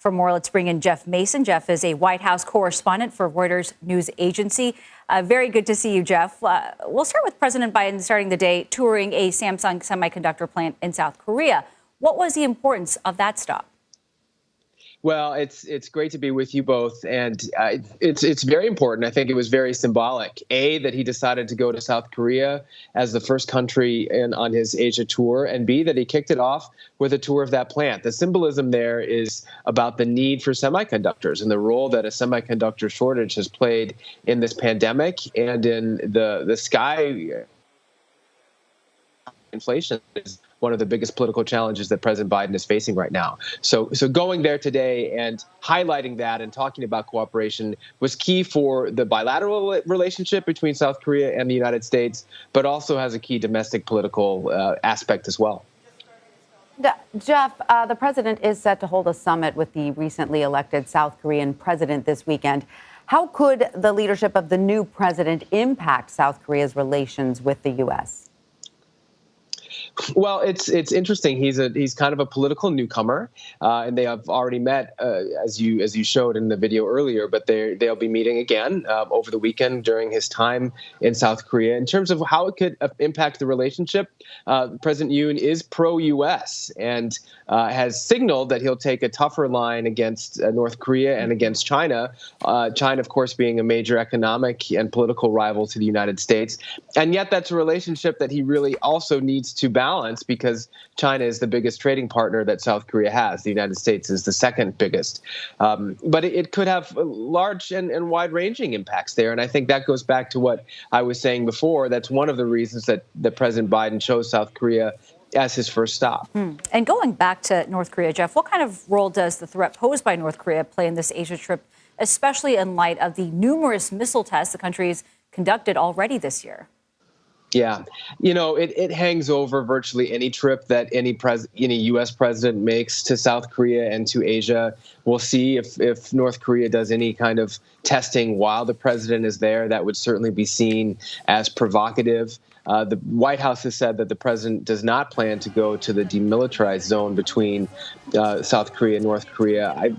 For more, let's bring in Jeff Mason. Jeff is a White House correspondent for Reuters news agency. Very good to see you, Jeff. We'll start with President Biden starting the day touring a Samsung semiconductor plant in South Korea. What was the importance of that stop? Well, it's great to be with you both, and it's very important. I think it was very symbolic. A, that he decided to go to South Korea as the first country on his Asia tour, and B, that he kicked it off with a tour of that plant. The symbolism there is about the need for semiconductors and the role that a semiconductor shortage has played in this pandemic and in the sky inflation is one of the biggest political challenges that President Biden is facing right now. So going there today and highlighting that and talking about cooperation was key for the bilateral relationship between South Korea and the United States, but also has a key domestic political aspect as well. Jeff, the president is set to hold a summit with the recently elected South Korean president this weekend. How could the leadership of the new president impact South Korea's relations with the U.S.? Well, it's interesting. He's kind of a political newcomer, and they have already met, as you showed in the video earlier. But they'll be meeting again over the weekend during his time in South Korea. In terms of how it could impact the relationship, President Yoon is pro-U.S. and has signaled that he'll take a tougher line against North Korea and against China. China, of course, being a major economic and political rival to the United States, and yet that's a relationship that he really also needs to balance because China is the biggest trading partner that South Korea has. The United States is the second biggest. But it could have large and wide-ranging impacts there. And I think that goes back to what I was saying before. That's one of the reasons that President Biden chose South Korea as his first stop. And going back to North Korea, Jeff, what kind of role does the threat posed by North Korea play in this Asia trip, especially in light of the numerous missile tests the country's conducted already this year? Yeah, it hangs over virtually any trip that any U.S. president makes to South Korea and to Asia. We'll see if North Korea does any kind of testing while the president is there. That would certainly be seen as provocative. The White House has said that the president does not plan to go to the demilitarized zone between South Korea and North Korea. I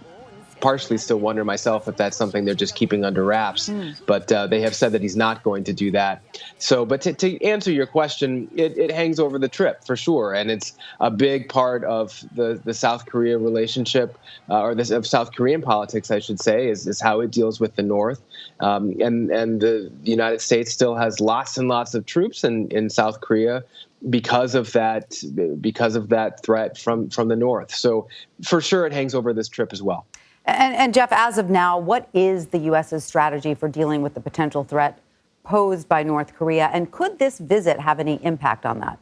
partially still wonder myself if that's something they're just keeping under wraps, but they have said that he's not going to do that. So, but to answer your question, it hangs over the trip for sure, and it's a big part of the South Korea relationship, of South Korean politics, I should say, is how it deals with the North, and the United States still has lots and lots of troops in South Korea because of that threat from the North. So, for sure, it hangs over this trip as well. And Jeff, as of now, what is the U.S.'s strategy for dealing with the potential threat posed by North Korea? And could this visit have any impact on that?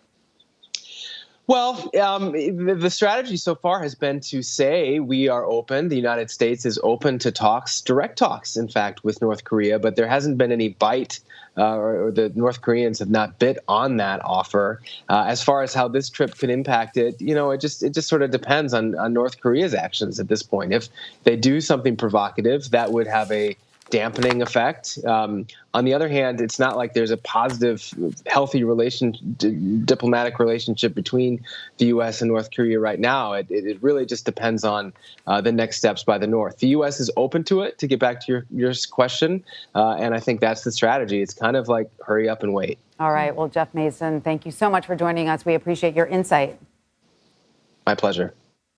Well, the strategy so far has been to say we are open. The United States is open to talks, direct talks, in fact, with North Korea. But there hasn't been any bite, or the North Koreans have not bit on that offer. As far as how this trip could impact it, it just sort of depends on North Korea's actions at this point. If they do something provocative, that would have a dampening effect. On the other hand, it's not like there's a positive, healthy diplomatic relationship between the U.S. and North Korea right now. It really just depends on the next steps by the North. The U.S. is open to it, to get back to your question, and I think that's the strategy. It's kind of like hurry up and wait. All right. Well, Jeff Mason, thank you so much for joining us. We appreciate your insight. My pleasure.